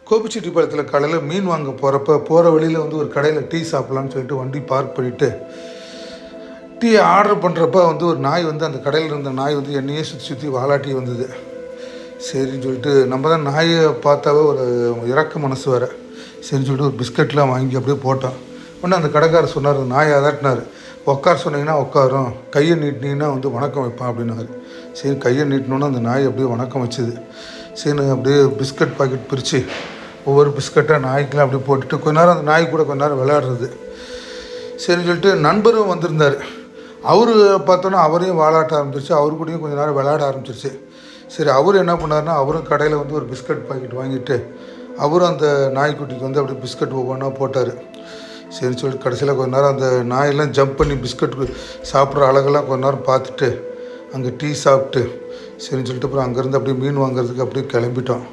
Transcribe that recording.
கோபிச்செட்டிப்பாளையத்தில் காலையில் மீன் வாங்க போகிற வழியில் வந்து ஒரு கடையில் டீ சாப்பிட்லான்னு சொல்லிட்டு வண்டி பார்க் பண்ணிவிட்டு டீ ஆர்டர் பண்ணுறப்ப வந்து ஒரு நாய் வந்து அந்த கடையில் இருந்த நாய் வந்து என்னையே சுற்றி வாலாட்டி வந்தது. சரின்னு சொல்லிட்டு நம்ம தான் நாயை பார்த்தாவே ஒரு இறக்க மனசு வேறு. சரின்னு சொல்லிட்டு ஒரு பிஸ்கட்லாம் வாங்கி அப்படியே போட்டோம். உடனே அந்த கடைக்காரர் சொன்னார், நாயை அதட்டினார். உட்கார சொன்னீங்கன்னா உட்காரும், கையை நீட்டினீங்கன்னா வந்து வணக்கம் வைப்பான் அப்படின்னாரு. சரி கையை நீட்டினோன்னா அந்த நாய் அப்படியே வணக்கம் வச்சுது. சரி அப்படியே பிஸ்கட் பாக்கெட் பிரித்து ஒவ்வொரு பிஸ்கட்டாக நாய்க்கெலாம் அப்படியே போட்டுட்டு கொஞ்ச நேரம் அந்த நாய் கூட கொஞ்ச நேரம் விளையாடுறது. சரின்னு சொல்லிட்டு நண்பரும் வந்திருந்தார். அவர் பார்த்தோன்னா அவரையும் வாலாட்ட ஆரம்பிச்சிருச்சு, அவரு கூடயும் கொஞ்சம் நேரம் விளையாட ஆரம்பிச்சிருச்சு. சரி அவர் என்ன பண்ணார்னா அவரும் கடையில் வந்து ஒரு பிஸ்கட் பாக்கெட் வாங்கிட்டு அவரும் அந்த நாய்க்குட்டிக்கு வந்து அப்படியே பிஸ்கட் ஒவ்வொன்றா போட்டார். சரின்னு சொல்லிட்டு கடைசியில் கொஞ்ச நேரம் அந்த நாயெல்லாம் ஜம்ப் பண்ணி பிஸ்கட் சாப்பிட்ற அழகெல்லாம் கொஞ்ச நேரம் பார்த்துட்டு அங்கே டீ சாப்பிட்டு சரின்னு சொல்லிட்டு அப்புறம் அங்கேருந்து அப்படியே மீன் வாங்குறதுக்கு அப்படியே கிளம்பிட்டோம்.